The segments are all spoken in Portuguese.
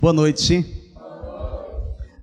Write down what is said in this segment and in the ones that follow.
Boa noite.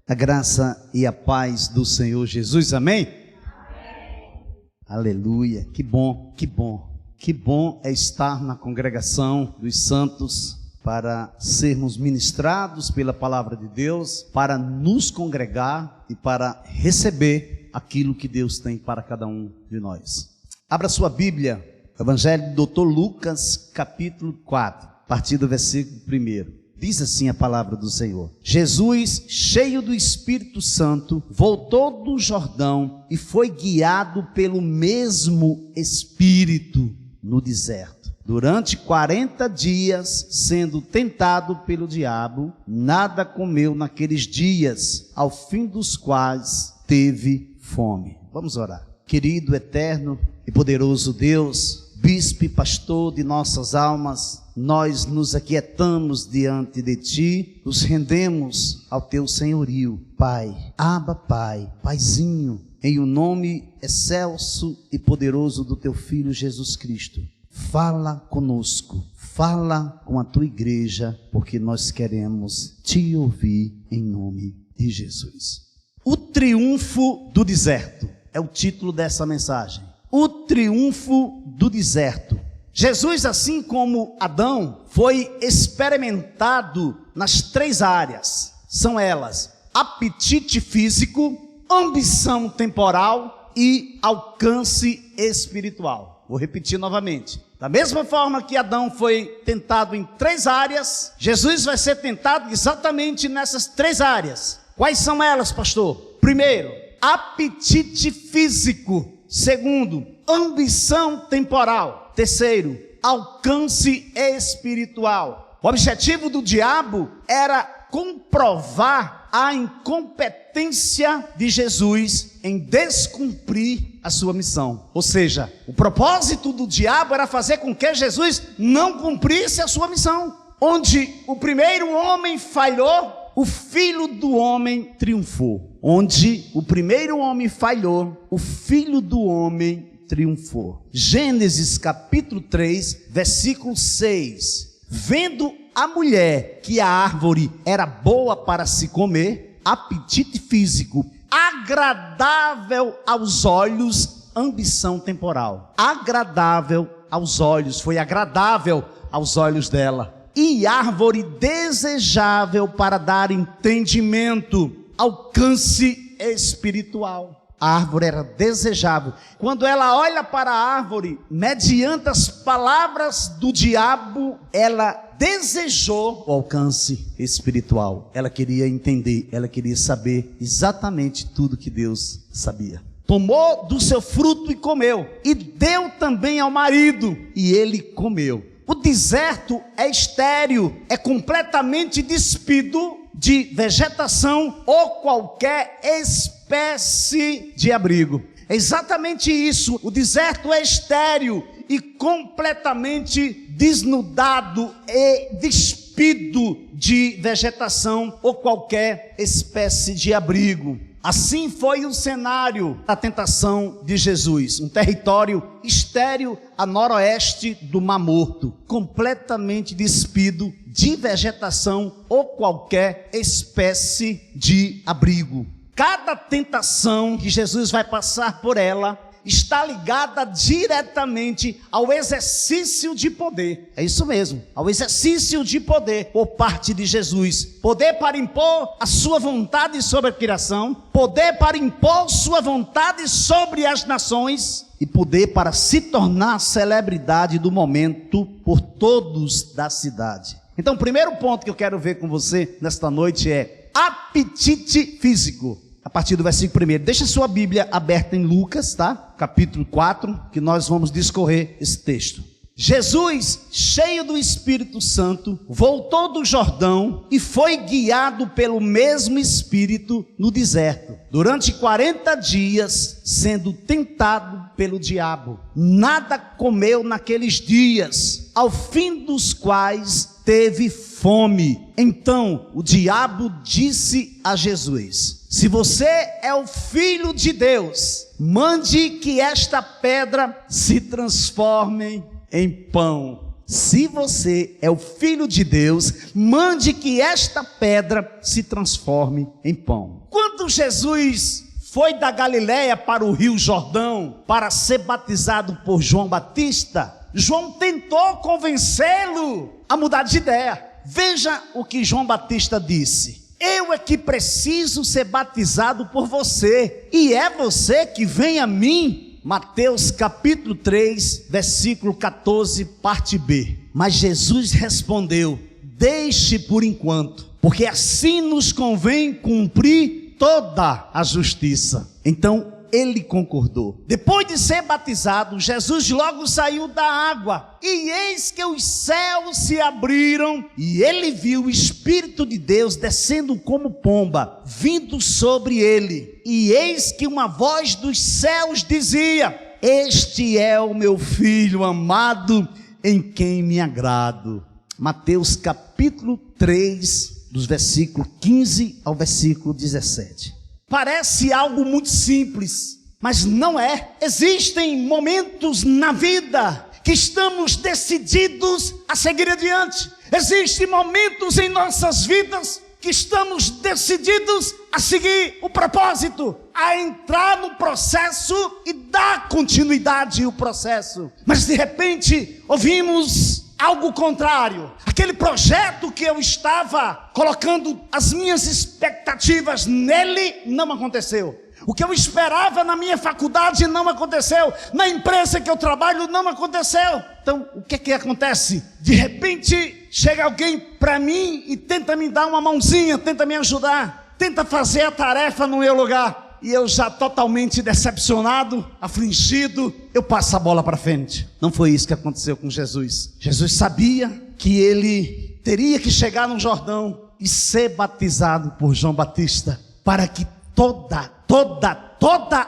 A graça e a paz do Senhor Jesus, amém? Amém. Aleluia, que bom, que bom. Que bom é estar na congregação dos santos para sermos ministrados pela palavra de Deus, para nos congregar e para receber aquilo que Deus tem para cada um de nós. Abra sua Bíblia, Evangelho do Dr. Lucas, capítulo 4, a partir do versículo 1. Diz assim a palavra do Senhor: Jesus, cheio do Espírito Santo, voltou do Jordão e foi guiado pelo mesmo Espírito no deserto. Durante 40 dias, sendo tentado pelo diabo, nada comeu naqueles dias, ao fim dos quais teve fome. Vamos orar. Querido, eterno e poderoso Deus, bispo e pastor de nossas almas, nós nos aquietamos diante de Ti, nos rendemos ao Teu senhorio. Pai, Abba Pai, Paizinho, em o nome excelso e poderoso do Teu Filho Jesus Cristo, fala conosco, fala com a Tua igreja, porque nós queremos Te ouvir em nome de Jesus. O triunfo do deserto é o título dessa mensagem. O triunfo do deserto. Jesus, assim como Adão, foi experimentado nas 3 áreas. São elas: apetite físico, ambição temporal e alcance espiritual. Vou repetir novamente. Da mesma forma que Adão foi tentado em 3 áreas, Jesus vai ser tentado exatamente nessas 3 áreas. Quais são elas, pastor? Primeiro, apetite físico. Segundo, ambição temporal. Terceiro, alcance espiritual. O objetivo do diabo era comprovar a incompetência de Jesus em descumprir a sua missão. Ou seja, o propósito do diabo era fazer com que Jesus não cumprisse a sua missão. Onde o primeiro homem falhou, o Filho do Homem triunfou. Onde o primeiro homem falhou, o Filho do Homem triunfou. Gênesis capítulo 3, versículo 6. Vendo a mulher que a árvore era boa para se comer, apetite físico, agradável aos olhos, ambição temporal. Agradável aos olhos, foi agradável aos olhos dela. E árvore desejável para dar entendimento, alcance espiritual. A árvore era desejável. Quando ela olha para a árvore, mediante as palavras do diabo, ela desejou o alcance espiritual. Ela queria entender, ela queria saber exatamente tudo que Deus sabia. Tomou do seu fruto e comeu, e deu também ao marido, e ele comeu. O deserto é estéril, é completamente despido de vegetação ou qualquer espécie de abrigo. É exatamente isso. O deserto é estéril e completamente desnudado e despido de vegetação ou qualquer espécie de abrigo. Assim foi o cenário da tentação de Jesus, um território estéril a noroeste do Mar Morto, completamente despido de vegetação ou qualquer espécie de abrigo. Cada tentação que Jesus vai passar por ela está ligada diretamente ao exercício de poder. É isso mesmo, ao exercício de poder por parte de Jesus. Poder para impor a sua vontade sobre a criação, poder para impor sua vontade sobre as nações e poder para se tornar celebridade do momento por todos da cidade. Então, o primeiro ponto que eu quero ver com você nesta noite é apetite físico. A partir do versículo 1. Deixa sua Bíblia aberta em Lucas, tá? Capítulo 4, que nós vamos discorrer esse texto. Jesus, cheio do Espírito Santo, voltou do Jordão e foi guiado pelo mesmo Espírito no deserto. Durante 40 dias, sendo tentado pelo diabo. Nada comeu naqueles dias, ao fim dos quais teve fome. Então o diabo disse a Jesus: se você é o Filho de Deus, mande que esta pedra se transforme em pão. se você é o Filho de Deus, mande que esta pedra se transforme em pão. Quando Jesus foi da Galiléia para o Rio Jordão para ser batizado por João Batista, João tentou convencê-lo a mudar de ideia. Veja o que João Batista disse: eu é que preciso ser batizado por você, e é você que vem a mim. Mateus capítulo 3, versículo 14, parte B. Mas Jesus respondeu: deixe por enquanto, porque assim nos convém cumprir toda a justiça. Então ele concordou. Depois de ser batizado, Jesus logo saiu da água, e eis que os céus se abriram, e ele viu o Espírito de Deus descendo como pomba, vindo sobre ele. E eis que uma voz dos céus dizia: este é o meu Filho amado, em quem me agrado. Mateus capítulo 3, dos versículos 15 ao versículo 17. Parece algo muito simples, mas não é. Existem momentos na vida que estamos decididos a seguir adiante. Existem momentos em nossas vidas que estamos decididos a seguir o propósito, a entrar no processo e dar continuidade ao processo. Mas de repente ouvimos algo contrário. Aquele projeto que eu estava colocando as minhas expectativas nele não aconteceu. O que eu esperava na minha faculdade não aconteceu. Na empresa que eu trabalho não aconteceu. Então o que acontece? De repente chega alguém para mim e tenta me dar uma mãozinha, tenta me ajudar, tenta fazer a tarefa no meu lugar. E eu já totalmente decepcionado, afligido, eu passo a bola para frente. Não foi isso que aconteceu com Jesus. Jesus sabia que ele teria que chegar no Jordão e ser batizado por João Batista, para que toda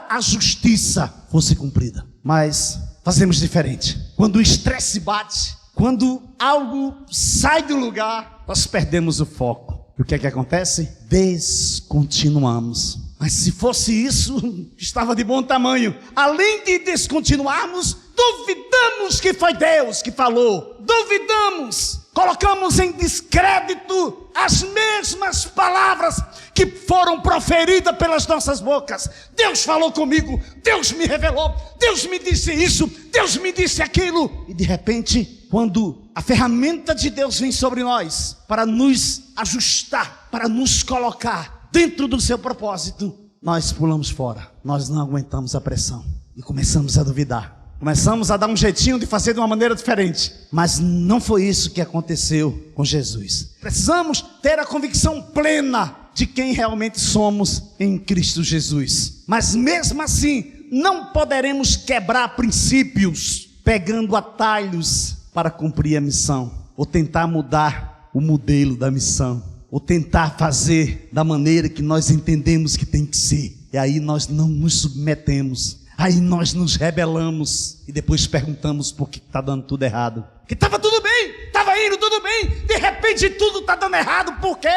a justiça fosse cumprida. Mas fazemos diferente. Quando o estresse bate, quando algo sai do lugar, nós perdemos o foco. E o que é que acontece? Descontinuamos. Mas se fosse isso, estava de bom tamanho. Além de descontinuarmos, duvidamos que foi Deus que falou. Duvidamos. Colocamos em descrédito as mesmas palavras que foram proferidas pelas nossas bocas. Deus falou comigo, Deus me revelou, Deus me disse isso, Deus me disse aquilo. E de repente, quando a ferramenta de Deus vem sobre nós para nos ajustar, para nos colocar dentro do seu propósito, nós pulamos fora. Nós não aguentamos a pressão e começamos a duvidar. Começamos a dar um jeitinho de fazer de uma maneira diferente. Mas não foi isso que aconteceu com Jesus. Precisamos ter a convicção plena de quem realmente somos em Cristo Jesus. Mas mesmo assim, não poderemos quebrar princípios pegando atalhos para cumprir a missão, ou tentar mudar o modelo da missão, ou tentar fazer da maneira que nós entendemos que tem que ser. E aí nós não nos submetemos. Aí nós nos rebelamos e depois perguntamos por que está dando tudo errado. Porque estava tudo bem, estava indo tudo bem, de repente tudo está dando errado. Por quê?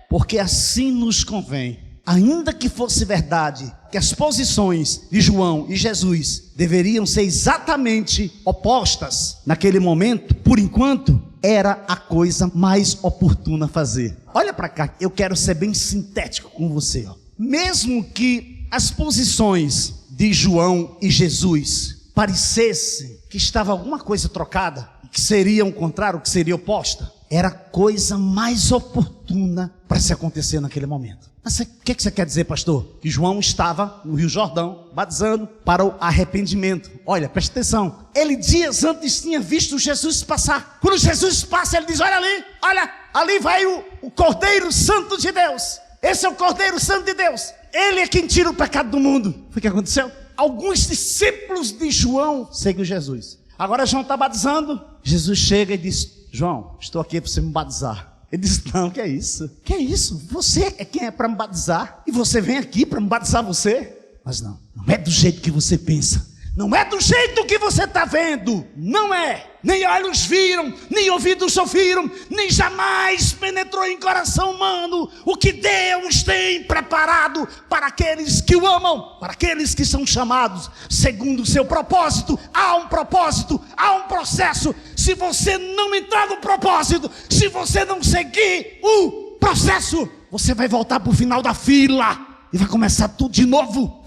Porque assim nos convém. Ainda que fosse verdade que as posições de João e Jesus deveriam ser exatamente opostas naquele momento, por enquanto era a coisa mais oportuna a fazer. Olha para cá, eu quero ser bem sintético com você. Mesmo que as posições de João e Jesus parecesse que estava alguma coisa trocada, que seria o contrário, que seria oposta, era a coisa mais oportuna para se acontecer naquele momento. Mas o que você quer dizer, pastor? Que João estava no Rio Jordão, batizando para o arrependimento. Olha, presta atenção, ele dias antes tinha visto Jesus passar. Quando Jesus passa, ele diz: olha, ali vai o Cordeiro Santo de Deus. Esse é o Cordeiro Santo de Deus. Ele é quem tira o pecado do mundo. Foi o que aconteceu? Alguns discípulos de João seguem Jesus. Agora João está batizando. Jesus chega e diz: João, estou aqui para você me batizar. Ele diz: não, que é isso? Que é isso? Você é quem é para me batizar? E você vem aqui para me batizar você? Mas não é do jeito que você pensa. Não é do jeito que você está vendo. Não é. nem olhos viram, nem ouvidos ouviram, nem jamais penetrou em coração humano o que Deus tem preparado para aqueles que o amam, para aqueles que são chamados segundo o seu propósito. Há um propósito, há um processo. Se você não entrar no propósito, se você não seguir o processo, você vai voltar para o final da fila e vai começar tudo de novo,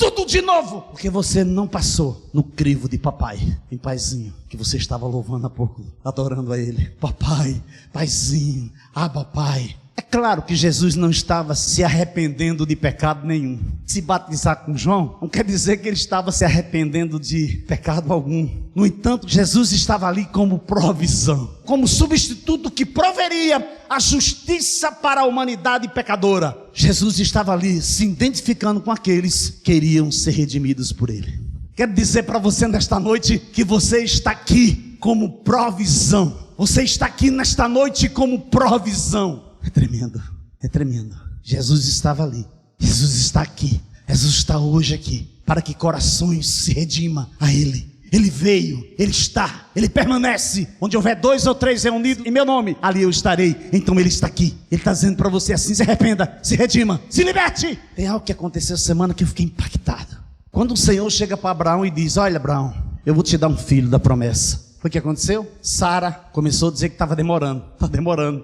porque você não passou no crivo de papai, em paizinho, que você estava louvando há pouco, adorando a ele. Papai, paizinho, Abba Pai. É claro que Jesus não estava se arrependendo de pecado nenhum. Se batizar com João, não quer dizer que ele estava se arrependendo de pecado algum. No entanto, Jesus estava ali como provisão, como substituto que proveria a justiça para a humanidade pecadora. Jesus estava ali se identificando com aqueles que queriam ser redimidos por ele. Quero dizer para você nesta noite que você está aqui como provisão. Você está aqui nesta noite como provisão. É tremendo, é tremendo. Jesus estava ali, Jesus está aqui, Jesus está hoje aqui, para que corações se redimam a Ele. Ele veio, Ele está, Ele permanece. Onde houver 2 ou 3 reunidos em meu nome, ali eu estarei. Então Ele está aqui, Ele está dizendo para você assim: se arrependa, se redima, se liberte. Tem algo que aconteceu essa semana que eu fiquei impactado. Quando o Senhor chega para Abraão e diz: olha, Abraão, eu vou te dar um filho da promessa. Foi o que aconteceu? Sara começou a dizer que estava demorando. Está demorando.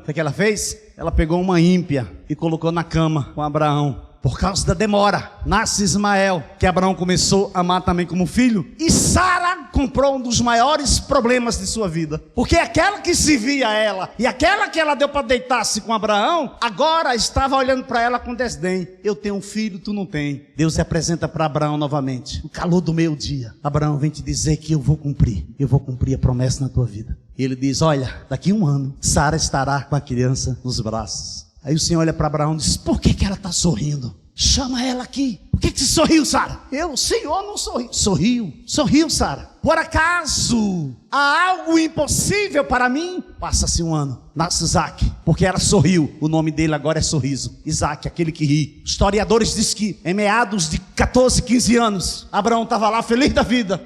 O que ela fez? Ela pegou uma ímpia e colocou na cama com Abraão. Por causa da demora, nasce Ismael, que Abraão começou a amar também como filho. E Sara comprou um dos maiores problemas de sua vida. Porque aquela que se via a ela, e aquela que ela deu para deitar-se com Abraão, agora estava olhando para ela com desdém. Eu tenho um filho, tu não tem. Deus se apresenta para Abraão novamente. No calor do meio-dia, Abraão vem te dizer que eu vou cumprir a promessa na tua vida. E ele diz: olha, daqui 1 ano, Sara estará com a criança nos braços. Aí o Senhor olha para Abraão e diz: por que ela está sorrindo? Chama ela aqui. Por que você sorriu, Sara? O Senhor não sorriu. Sorriu, Sara. Por acaso há algo impossível para mim? Passa-se 1 ano, nasce Isaac, porque ela sorriu. O nome dele agora é Sorriso. Isaac, aquele que ri. Historiadores dizem que em meados de 14, 15 anos, Abraão estava lá feliz da vida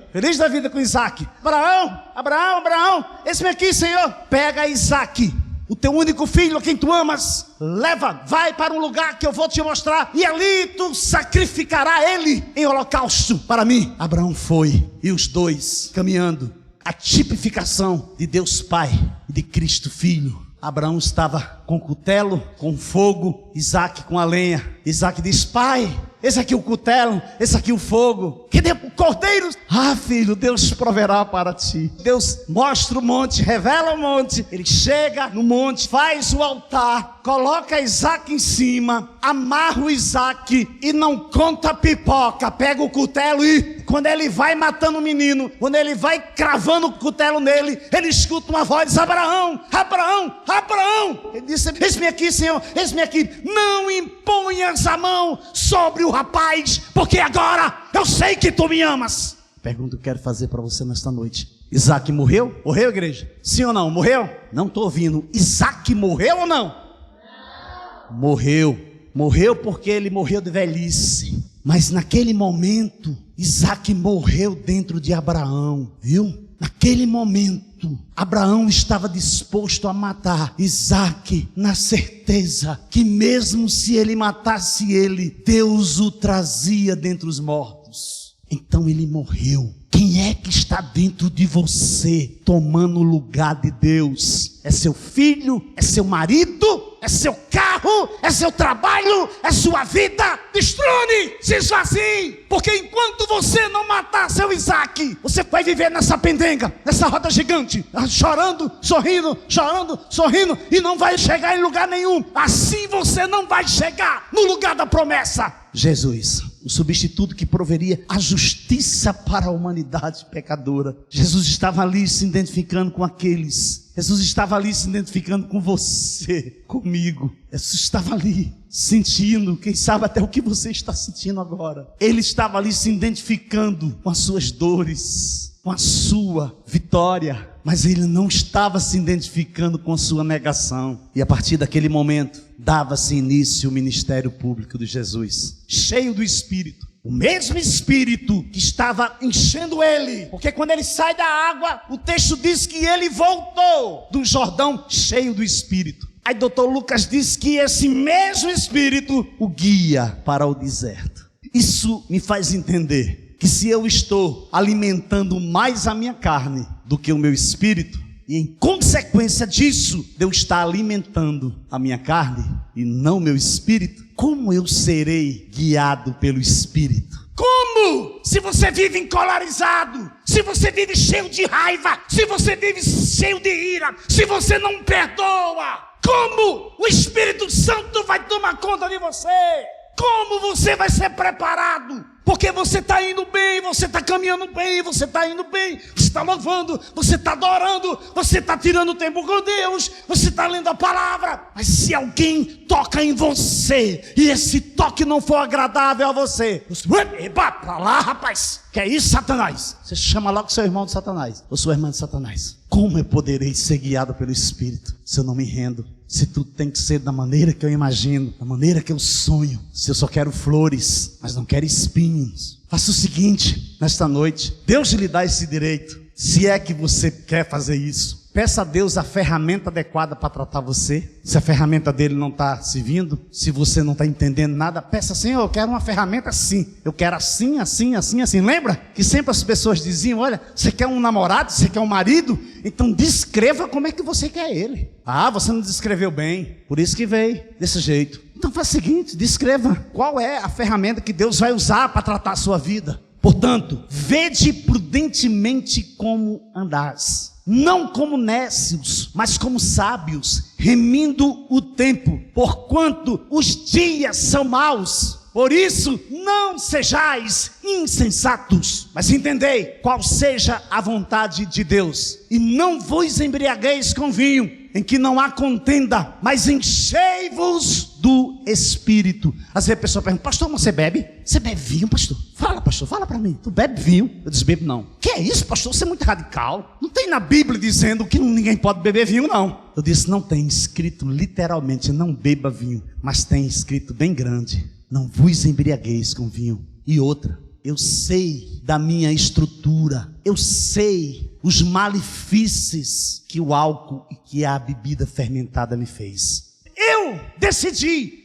com Isaac. Abraão, esse aqui, Senhor. Pega Isaac, o teu único filho, a quem tu amas, leva, vai para um lugar que eu vou te mostrar, e ali tu sacrificará ele em holocausto para mim. Abraão foi, e os dois caminhando, a tipificação de Deus Pai e de Cristo Filho. Abraão estava com cutelo, com fogo, Isaac com a lenha. Isaac diz: pai, esse aqui é o cutelo, esse aqui é o fogo. Que o cordeiro? Ah, filho, Deus proverá para ti. Deus mostra o monte, revela o monte. Ele chega no monte, faz o altar, coloca Isaac em cima, amarra o Isaac e não conta pipoca. Pega o cutelo e quando ele vai matando o menino, quando ele vai cravando o cutelo nele, ele escuta uma voz: diz: Abraão. Ele disse: eis-me aqui, Senhor, eis-me aqui. Não imponhas a mão sobre o rapaz, porque agora eu sei que tu me amas. Pergunta que eu quero fazer para você nesta noite: Isaac morreu? Morreu, igreja? Sim ou não? Morreu? Não estou ouvindo. Isaac morreu ou não? Não. Morreu porque ele morreu de velhice. Mas naquele momento, Isaac morreu dentro de Abraão, viu? Naquele momento, Abraão estava disposto a matar Isaac, na certeza que mesmo se ele matasse ele, Deus o trazia dentre os mortos. Então ele morreu. Quem é que está dentro de você, tomando o lugar de Deus? É seu filho? É seu marido? É seu carro? É seu trabalho? É sua vida? Destrone, se esvazie, porque enquanto você não matar seu Isaac, você vai viver nessa pendenga, nessa roda gigante, chorando, sorrindo, e não vai chegar em lugar nenhum. Assim você não vai chegar no lugar da promessa. Jesus, o substituto que proveria a justiça para a humanidade pecadora. Jesus estava ali se identificando com aqueles. Jesus estava ali se identificando com você, comigo. Jesus estava ali sentindo, quem sabe até o que você está sentindo agora. Ele estava ali se identificando com as suas dores, com a sua vitória, mas ele não estava se identificando com a sua negação. E a partir daquele momento, dava-se início ao ministério público de Jesus, cheio do Espírito. O mesmo Espírito que estava enchendo ele, porque quando ele sai da água, o texto diz que ele voltou do Jordão cheio do Espírito. Aí doutor Lucas diz que esse mesmo Espírito o guia para o deserto. Isso me faz entender que se eu estou alimentando mais a minha carne do que o meu espírito, e em consequência disso, de eu estar alimentando a minha carne e não o meu espírito, como eu serei guiado pelo Espírito? Como? Se você vive encolarizado, se você vive cheio de raiva, se você vive cheio de ira, se você não perdoa, como o Espírito Santo vai tomar conta de você? Como você vai ser preparado? Porque você está indo bem, você está caminhando bem, você está indo bem, você está louvando, você está adorando, você está tirando tempo com Deus, você está lendo a palavra. Mas se alguém toca em você e esse toque não for agradável a você, epa, para lá, rapaz, que é isso, Satanás? Você chama logo seu irmão de Satanás, ou sua irmã de Satanás. Como eu poderei ser guiado pelo Espírito se eu não me rendo? Se tudo tem que ser da maneira que eu imagino, da maneira que eu sonho, se eu só quero flores, mas não quero espinhos. Faça o seguinte, nesta noite, Deus lhe dá esse direito, se é que você quer fazer isso. Peça a Deus a ferramenta adequada para tratar você. Se a ferramenta dele não está servindo, se você não está entendendo nada, peça: Senhor, eu quero uma ferramenta assim, eu quero assim, assim, assim, assim. Lembra que sempre as pessoas diziam: olha, você quer um namorado, você quer um marido? Então descreva como é que você quer ele. Ah, você não descreveu bem, por isso que veio desse jeito. Então faz o seguinte, descreva qual é a ferramenta que Deus vai usar para tratar a sua vida. Portanto, vede prudentemente como andás, não como nécios, mas como sábios, remindo o tempo, porquanto os dias são maus. Por isso, não sejais insensatos, mas entendei qual seja a vontade de Deus. E não vos embriagueis com vinho, em que não há contenda, mas enchei-vos do Espírito. Às vezes a pessoa pergunta: pastor, você bebe? Você bebe vinho, pastor? Fala, pastor, fala para mim. Tu bebe vinho? Eu disse: bebo não. Que é isso, pastor? Você é muito radical. Não tem na Bíblia dizendo que ninguém pode beber vinho, não. Eu disse: não tem escrito literalmente não beba vinho, mas tem escrito bem grande: não vos embriagueis com vinho. E outra, eu sei da minha estrutura, eu sei os malefícios que o álcool e que a bebida fermentada me fez. Eu decidi,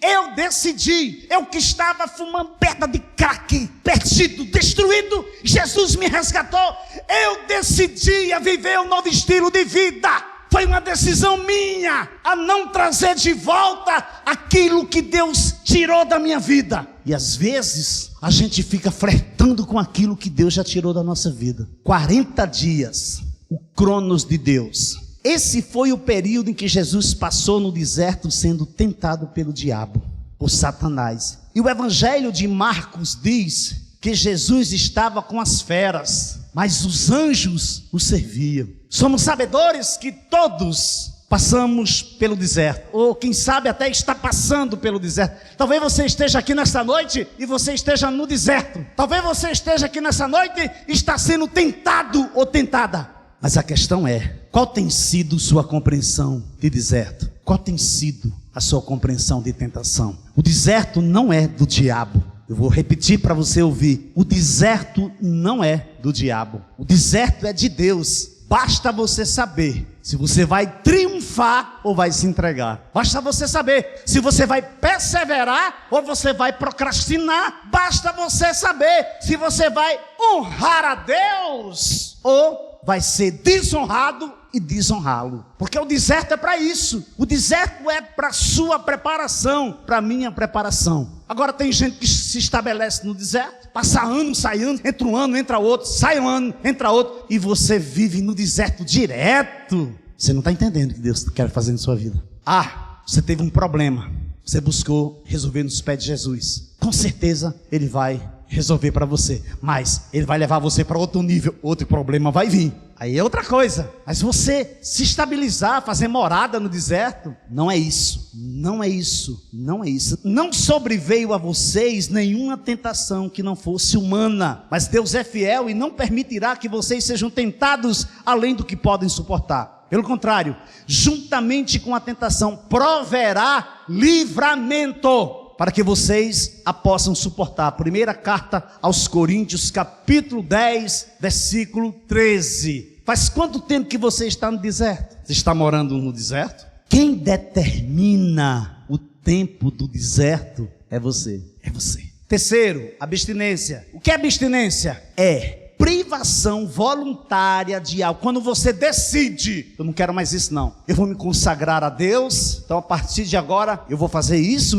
eu que estava fumando pedra de crack, perdido, destruído, Jesus me resgatou. Eu decidi a viver um novo estilo de vida. Foi uma decisão minha a não trazer de volta aquilo que Deus tirou da minha vida. E às vezes a gente fica flertando com aquilo que Deus já tirou da nossa vida. 40 dias, o cronos de Deus. Esse foi o período em que Jesus passou no deserto sendo tentado pelo diabo, por Satanás. E o Evangelho de Marcos diz que Jesus estava com as feras, mas os anjos o serviam. Somos sabedores que todos passamos pelo deserto, ou quem sabe até está passando pelo deserto. Talvez você esteja aqui nesta noite e você esteja no deserto. Talvez você esteja aqui nessa noite e está sendo tentado ou tentada. Mas a questão é: qual tem sido sua compreensão de deserto? Qual tem sido a sua compreensão de tentação? O deserto não é do diabo. Eu vou repetir para você ouvir: o deserto não é do diabo. O deserto é de Deus. Basta você saber se você vai triunfar ou vai se entregar. Basta você saber se você vai perseverar ou você vai procrastinar. Basta você saber se você vai honrar a Deus ou vai ser desonrado e desonrá-lo. Porque o deserto é para isso. O deserto é para sua preparação, para minha preparação. Agora tem gente que se estabelece no deserto, passa ano, sai ano, entra um ano, entra outro, sai um ano, entra outro, e você vive no deserto direto. Você não está entendendo o que Deus quer fazer na sua vida. Ah, você teve um problema, você buscou resolver nos pés de Jesus. Com certeza Ele vai resolver para você, mas ele vai levar você para outro nível, outro problema vai vir. Aí é outra coisa. Mas você se estabilizar, fazer morada no deserto, não é isso. Não é isso. Não é isso. Não sobreveio a vocês nenhuma tentação que não fosse humana, mas Deus é fiel e não permitirá que vocês sejam tentados além do que podem suportar. Pelo contrário, juntamente com a tentação, proverá livramento para que vocês a possam suportar. Primeira carta aos Coríntios, capítulo 10, versículo 13. Faz quanto tempo que você está no deserto? Você está morando no deserto? Quem determina o tempo do deserto é você. É você. Terceiro, abstinência. O que é abstinência? É privação voluntária de algo. Quando você decide, eu não quero mais isso não, eu vou me consagrar a Deus, então a partir de agora eu vou fazer isso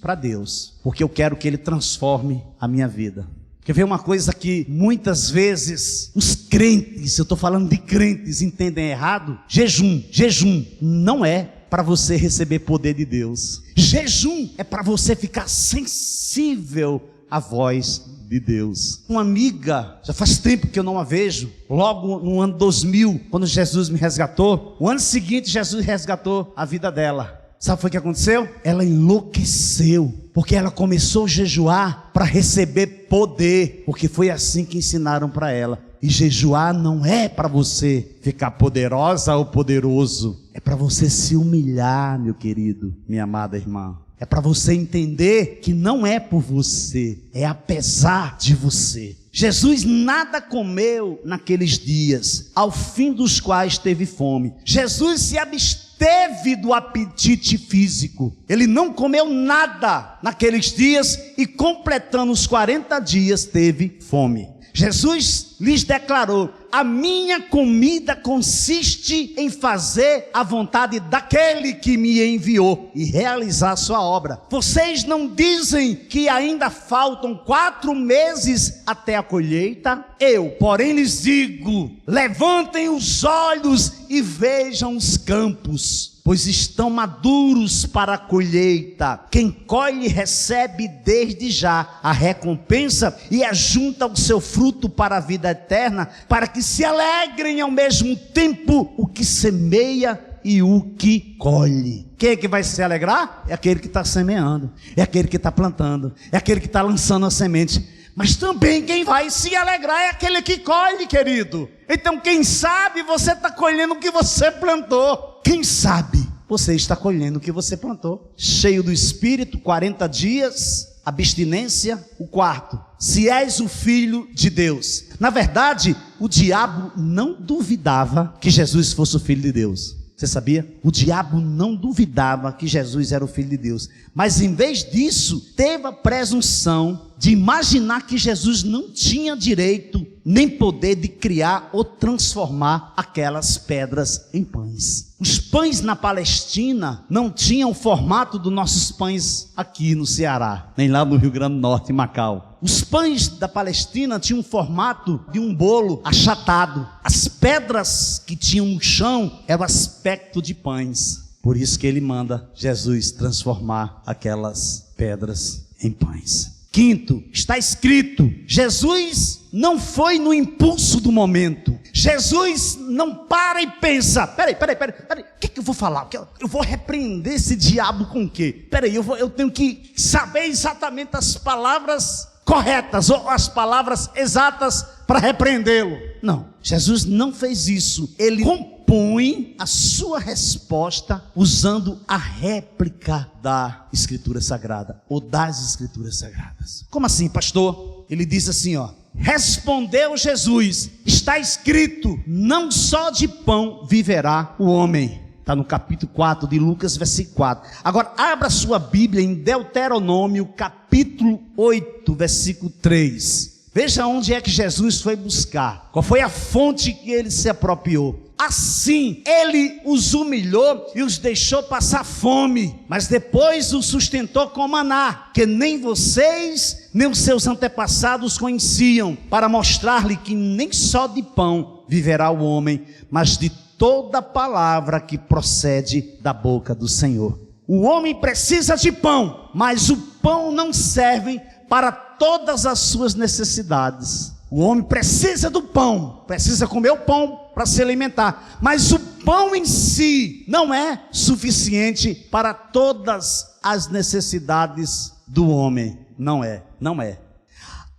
para Deus, porque eu quero que Ele transforme a minha vida. Quer ver uma coisa que muitas vezes os crentes, eu estou falando de crentes, entendem errado? Jejum não é para você receber poder de Deus. Jejum é para você ficar sensível à voz de Deus. Uma amiga, já faz tempo que eu não a vejo, logo no ano 2000, quando Jesus me resgatou, o ano seguinte Jesus resgatou a vida dela. Sabe o que foi que aconteceu? Ela enlouqueceu, porque ela começou a jejuar para receber poder, porque foi assim que ensinaram para ela. E jejuar não é para você ficar poderosa ou poderoso, é para você se humilhar, meu querido, minha amada irmã. É para você entender que não é por você, é apesar de você. Jesus nada comeu naqueles dias, ao fim dos quais teve fome. Jesus se absteve do apetite físico. Ele não comeu nada naqueles dias e, completando os 40 dias, teve fome. Jesus lhes declarou: a minha comida consiste em fazer a vontade daquele que me enviou e realizar a sua obra. Vocês não dizem que ainda faltam 4 meses até a colheita? Eu, porém, lhes digo: levantem os olhos e vejam os campos, pois estão maduros para a colheita. Quem colhe recebe desde já a recompensa e ajunta o seu fruto para a vida eterna, para que se alegrem ao mesmo tempo o que semeia e o que colhe. Quem é que vai se alegrar? É aquele que está semeando, é aquele que está plantando, é aquele que está lançando a semente. Mas também quem vai se alegrar é aquele que colhe, querido. Então quem sabe você está colhendo o que você plantou. Quem sabe você está colhendo o que você plantou. Cheio do Espírito, 40 dias, abstinência. O quarto, se és o Filho de Deus. Na verdade, o diabo não duvidava que Jesus fosse o Filho de Deus. Você sabia? O diabo não duvidava que Jesus era o Filho de Deus. Mas em vez disso, teve a presunção de imaginar que Jesus não tinha direito nem poder de criar ou transformar aquelas pedras em pães. Os pães na Palestina não tinham o formato dos nossos pães aqui no Ceará, nem lá no Rio Grande do Norte, em Macau. Os pães da Palestina tinham o formato de um bolo achatado. As pedras que tinham no chão eram aspecto de pães. Por isso que ele manda Jesus transformar aquelas pedras em pães. Quinto, está escrito, Jesus não foi no impulso do momento. Jesus não para e pensa, peraí, o que eu vou falar? Eu vou repreender esse diabo com o quê? Peraí, eu tenho que saber exatamente as palavras corretas, ou as palavras exatas para repreendê-lo. Não, Jesus não fez isso. Ele compõe a sua resposta usando a réplica da Escritura Sagrada, ou das Escrituras Sagradas. Como assim, pastor? Ele diz assim, respondeu Jesus, está escrito, não só de pão viverá o homem. Está no capítulo 4 de Lucas, versículo 4. Agora, abra sua Bíblia em Deuteronômio, capítulo 8, versículo 3. Veja onde é que Jesus foi buscar. Qual foi a fonte que ele se apropriou. Assim, ele os humilhou e os deixou passar fome, mas depois os sustentou com maná, que nem vocês, nem os seus antepassados conheciam, para mostrar-lhe que nem só de pão viverá o homem, mas de toda palavra que procede da boca do Senhor. O homem precisa de pão, mas o pão não serve para todas as suas necessidades. O homem precisa do pão, precisa comer o pão para se alimentar, mas o pão em si não é suficiente para todas as necessidades do homem. Não é.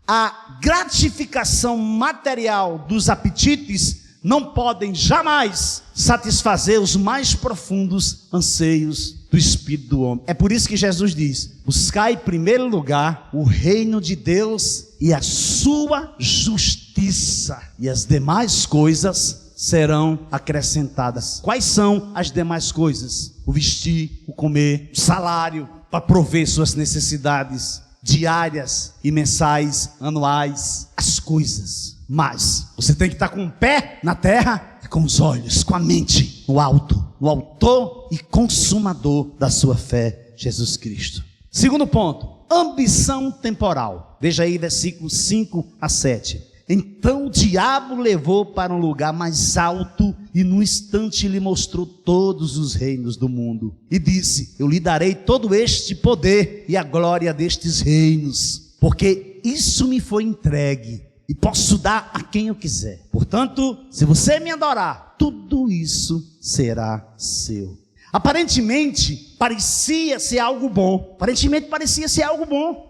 A gratificação material dos apetites não podem jamais satisfazer os mais profundos anseios do espírito do homem. É por isso que Jesus diz: buscai em primeiro lugar o reino de Deus e a sua justiça, e as demais coisas serão acrescentadas. Quais são as demais coisas? O vestir, o comer, o salário para prover suas necessidades diárias e mensais, anuais, as coisas. Mas você tem que estar com o pé na terra e com os olhos, com a mente no alto, no autor e consumador da sua fé, Jesus Cristo. Segundo ponto, ambição temporal. Veja aí versículos 5 a 7. Então o diabo levou para um lugar mais alto e num instante lhe mostrou todos os reinos do mundo e disse: eu lhe darei todo este poder e a glória destes reinos, porque isso me foi entregue e posso dar a quem eu quiser. Portanto, se você me adorar, tudo isso será seu. Aparentemente parecia ser algo bom.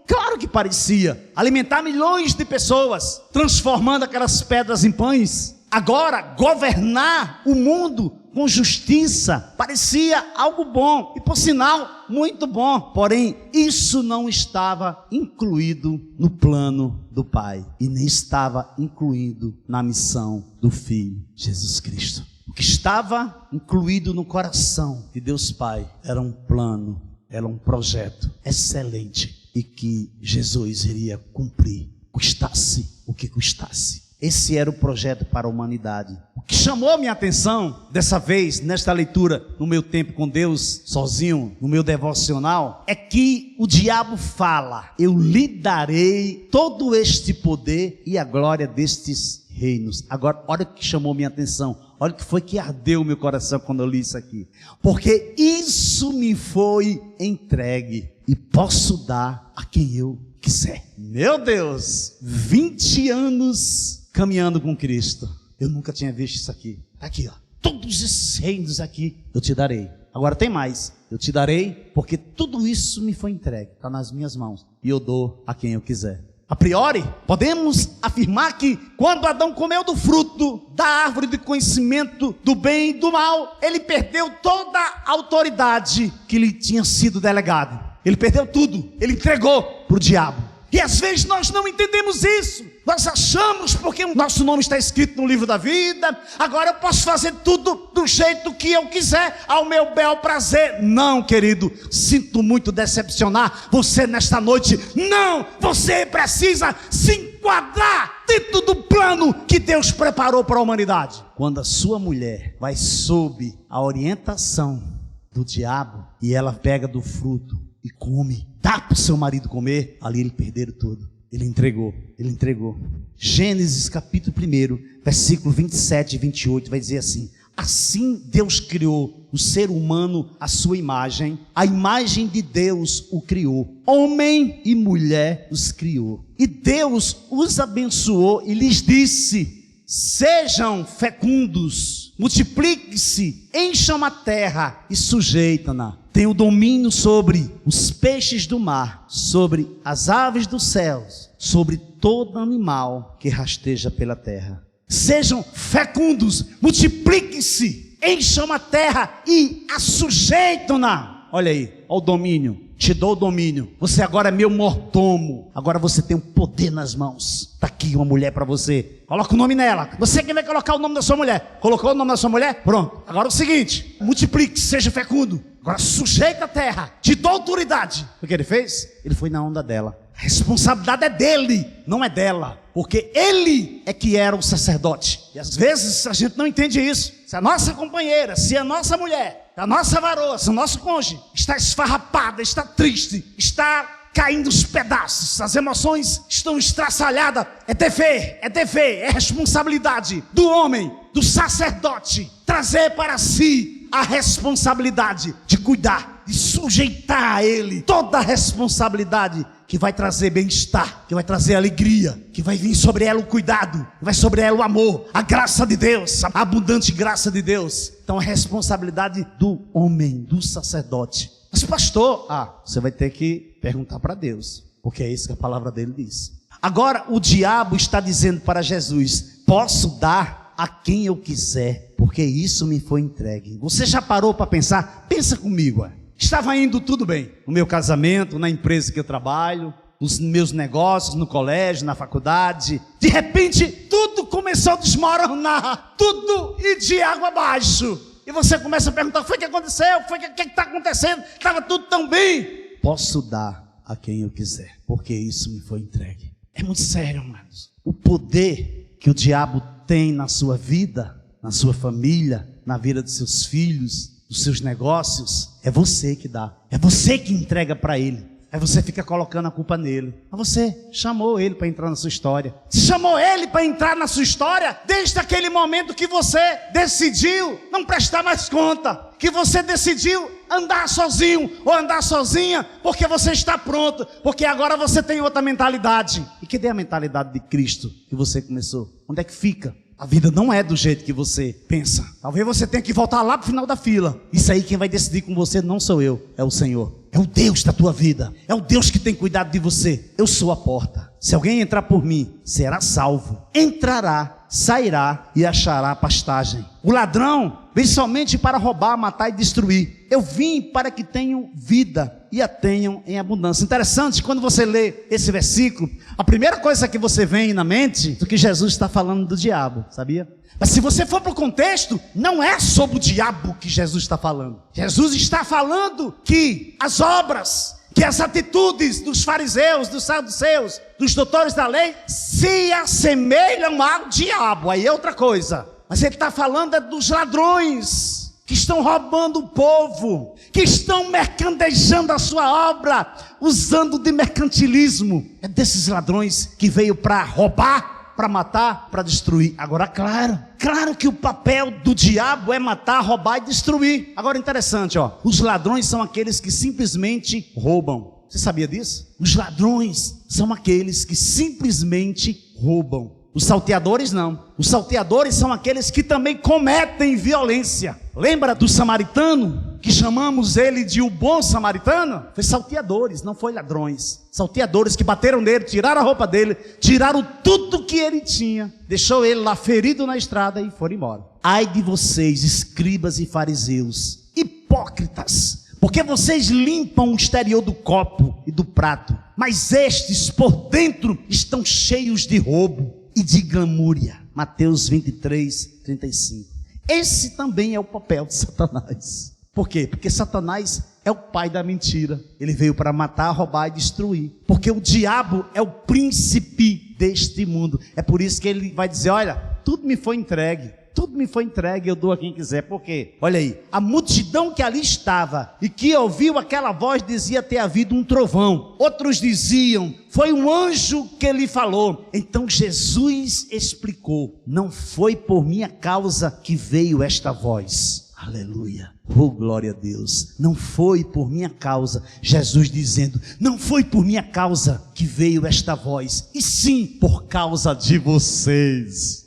Claro que parecia. Alimentar milhões de pessoas, transformando aquelas pedras em pães. Agora, governar o mundo com justiça parecia algo bom. E por sinal, muito bom. Porém, isso não estava incluído no plano do Pai. E nem estava incluído na missão do Filho, Jesus Cristo. O que estava incluído no coração de Deus Pai era um plano, era um projeto excelente e que Jesus iria cumprir, custasse o que custasse. Esse era o projeto para a humanidade. O que chamou minha atenção dessa vez, nesta leitura, no meu tempo com Deus, sozinho, no meu devocional, é que o diabo fala: eu lhe darei todo este poder e a glória destes reinos. Agora, olha o que chamou minha atenção. Olha o que foi que ardeu o meu coração quando eu li isso aqui. Porque isso me foi entregue e posso dar a quem eu quiser. Meu Deus, 20 anos caminhando com Cristo. Eu nunca tinha visto isso aqui. Aqui, ó. Todos esses reinos aqui eu te darei. Agora tem mais. Eu te darei porque tudo isso me foi entregue. Está nas minhas mãos. E eu dou a quem eu quiser. A priori, podemos afirmar que quando Adão comeu do fruto da árvore de conhecimento do bem e do mal, ele perdeu toda a autoridade que lhe tinha sido delegada. Ele perdeu tudo, ele entregou para o diabo. E às vezes nós não entendemos isso. Nós achamos, porque o nosso nome está escrito no livro da vida, agora eu posso fazer tudo do jeito que eu quiser, ao meu bel prazer. Não, querido, sinto muito decepcionar você nesta noite. Não, você precisa se enquadrar dentro do plano que Deus preparou para a humanidade. Quando a sua mulher vai sob a orientação do diabo e ela pega do fruto e come, dá para o seu marido comer, ali ele perderam tudo. Ele entregou. Gênesis capítulo 1, versículo 27 e 28 vai dizer assim: assim Deus criou o ser humano à sua imagem, a imagem de Deus o criou, homem e mulher os criou. E Deus os abençoou e lhes disse: sejam fecundos, multipliquem-se, encham a terra e sujeitam-na. Tenham domínio sobre os peixes do mar, sobre as aves dos céus, sobre todo animal que rasteja pela terra. Sejam fecundos, multipliquem-se, encham a terra e a sujeitam-na. Olha aí, olha o domínio. Te dou o domínio. Você agora é meu mordomo. Agora você tem um poder nas mãos. Está aqui uma mulher para você. Coloca o nome nela. Você que vai colocar o nome da sua mulher. Colocou o nome da sua mulher? Pronto. Agora é o seguinte: multiplique, seja fecundo. Agora sujeita a terra. Te dou autoridade. O que ele fez? Ele foi na onda dela. A responsabilidade é dele, não é dela. Porque ele é que era o sacerdote. E às vezes a gente não entende isso. Se a nossa companheira, se a nossa mulher, a nossa varoa, se o nosso cônjuge está esfarrapada, está triste, está caindo os pedaços, as emoções estão estraçalhadas, é dever, é responsabilidade do homem, do sacerdote, trazer para si a responsabilidade de cuidar, de sujeitar a ele toda a responsabilidade que vai trazer bem-estar, que vai trazer alegria, que vai vir sobre ela o cuidado, que vai sobre ela o amor, a graça de Deus, a abundante graça de Deus. Então é responsabilidade do homem, do sacerdote. Mas pastor, você vai ter que perguntar para Deus, porque é isso que a palavra dele diz. Agora o diabo está dizendo para Jesus: posso dar a quem eu quiser, porque isso me foi entregue. Você já parou para pensar? Pensa comigo. Estava indo tudo bem, no meu casamento, na empresa que eu trabalho, nos meus negócios, no colégio, na faculdade. De repente, tudo começou a desmoronar, tudo ir de água abaixo. E você começa a perguntar: foi o que aconteceu? O que está acontecendo? Estava tudo tão bem. Posso dar a quem eu quiser, porque isso me foi entregue. É muito sério, amados. O poder que o diabo tem na sua vida, na sua família, na vida dos seus filhos, dos seus negócios, é você que dá, é você que entrega para ele. Aí você fica colocando a culpa nele. Mas você chamou ele para entrar na sua história. Chamou ele para entrar na sua história desde aquele momento que você decidiu não prestar mais conta, que você decidiu andar sozinho ou andar sozinha, porque você está pronto, porque agora você tem outra mentalidade. E cadê a mentalidade de Cristo que você começou? Onde é que fica? A vida não é do jeito que você pensa. Talvez você tenha que voltar lá para o final da fila. Isso aí quem vai decidir com você não sou eu, é o Senhor. É o Deus da tua vida, é o Deus que tem cuidado de você. Eu sou a porta. Se alguém entrar por mim, será salvo. Entrará, sairá e achará pastagem. O ladrão vem somente para roubar, matar e destruir. Eu vim para que tenham vida e a tenham em abundância. Interessante, quando você lê esse versículo, a primeira coisa que você vem na mente é que Jesus está falando do diabo, sabia? Mas se você for para o contexto, não é sobre o diabo que Jesus está falando. Jesus está falando que as obras, que as atitudes dos fariseus, dos saduceus, dos doutores da lei, se assemelham ao diabo. Aí é outra coisa. Mas ele está falando dos ladrões que estão roubando o povo, que estão mercadejando a sua obra, usando de mercantilismo. É desses ladrões que veio para roubar, para matar, para destruir. Agora, claro que o papel do diabo é matar, roubar e destruir. Agora, interessante, os ladrões são aqueles que simplesmente roubam. Você sabia disso? Os ladrões são aqueles que simplesmente roubam. Os salteadores não. Os salteadores são aqueles que também cometem violência. Lembra do samaritano, que chamamos ele de o bom samaritano? Foi salteadores, não foi ladrões. Salteadores que bateram nele, tiraram a roupa dele, tiraram tudo que ele tinha, deixou ele lá ferido na estrada e foram embora. Ai de vocês, escribas e fariseus, hipócritas, porque vocês limpam o exterior do copo e do prato, mas estes por dentro estão cheios de roubo e de glamúria. Mateus 23, 35. Esse também é o papel de Satanás. Por quê? Porque Satanás é o pai da mentira. Ele veio para matar, roubar e destruir. Porque o diabo é o príncipe deste mundo. É por isso que ele vai dizer: olha, tudo me foi entregue. Tudo me foi entregue, eu dou a quem quiser. Por quê? Olha aí, a multidão que ali estava e que ouviu aquela voz dizia ter havido um trovão. Outros diziam: foi um anjo que lhe falou. Então Jesus explicou: não foi por minha causa que veio esta voz. Aleluia, oh glória a Deus. Não foi por minha causa, Jesus dizendo: não foi por minha causa que veio esta voz, e sim por causa de vocês.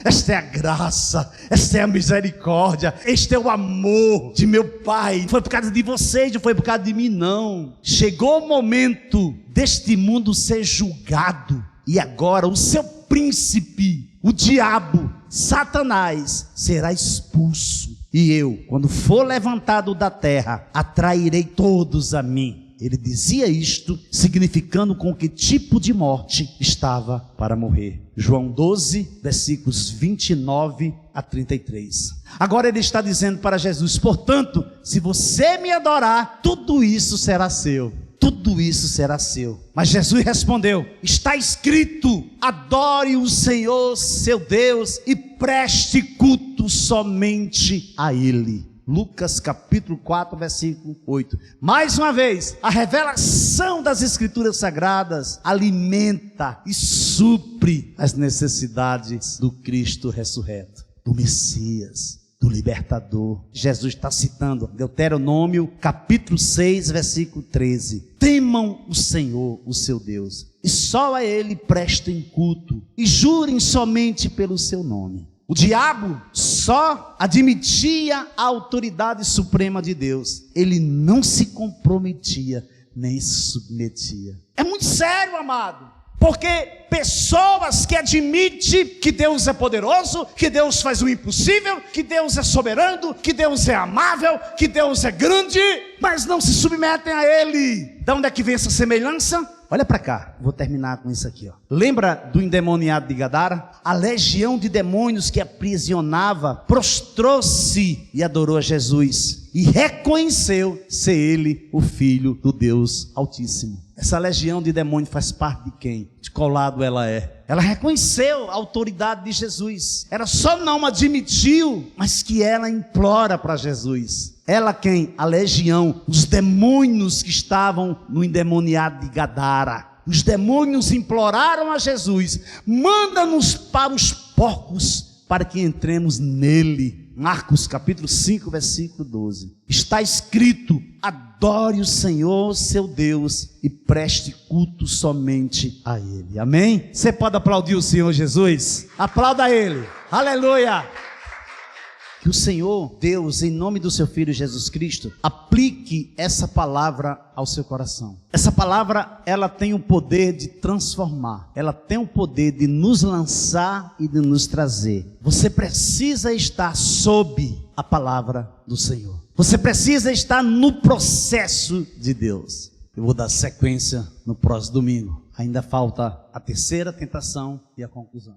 Esta é a graça, esta é a misericórdia, este é o amor de meu Pai. Não foi por causa de vocês, não foi por causa de mim, não. Chegou o momento deste mundo ser julgado, e agora o seu príncipe, o diabo, Satanás, será expulso. E eu, quando for levantado da terra, atrairei todos a mim. Ele dizia isto, significando com que tipo de morte estava para morrer. João 12, versículos 29 a 33. Agora ele está dizendo para Jesus: portanto, se você me adorar, tudo isso será seu. Tudo isso será seu. Mas Jesus respondeu: está escrito, adore o Senhor seu Deus e preste culto somente a Ele. Lucas capítulo 4, versículo 8. Mais uma vez, a revelação das Escrituras Sagradas alimenta e supre as necessidades do Cristo ressurreto, do Messias, do libertador. Jesus está citando Deuteronômio capítulo 6, versículo 13. temam o Senhor, o seu Deus, e só a Ele prestem culto, e jurem somente pelo seu nome. O diabo só admitia a autoridade suprema de Deus. Ele não se comprometia, nem se submetia. É muito sério, amado. Porque pessoas que admitem que Deus é poderoso, que Deus faz o impossível, que Deus é soberano, que Deus é amável, que Deus é grande, mas não se submetem a Ele. De onde é que vem essa semelhança? Olha para cá, vou terminar com isso aqui, ó. Lembra do endemoniado de Gadara? A legião de demônios que aprisionava prostrou-se e adorou a Jesus e reconheceu ser Ele o Filho do Deus Altíssimo. Essa legião de demônios faz parte de quem? De qual lado ela é? Ela reconheceu a autoridade de Jesus. Ela só não admitiu, mas que ela implora para Jesus. Ela quem? A legião, os demônios que estavam no endemoniado de Gadara. Os demônios imploraram a Jesus: manda-nos para os porcos, para que entremos nele. Marcos capítulo 5, versículo 12. Está escrito: adore o Senhor seu Deus e preste culto somente a Ele. Amém? Você pode aplaudir o Senhor Jesus? Aplauda Ele. Aleluia. Que o Senhor Deus, em nome do seu Filho Jesus Cristo, aplique essa palavra ao seu coração. Essa palavra, ela tem o poder de transformar. Ela tem o poder de nos lançar e de nos trazer. Você precisa estar sob a palavra do Senhor. Você precisa estar no processo de Deus. Eu vou dar sequência no próximo domingo. Ainda falta a terceira tentação e a conclusão.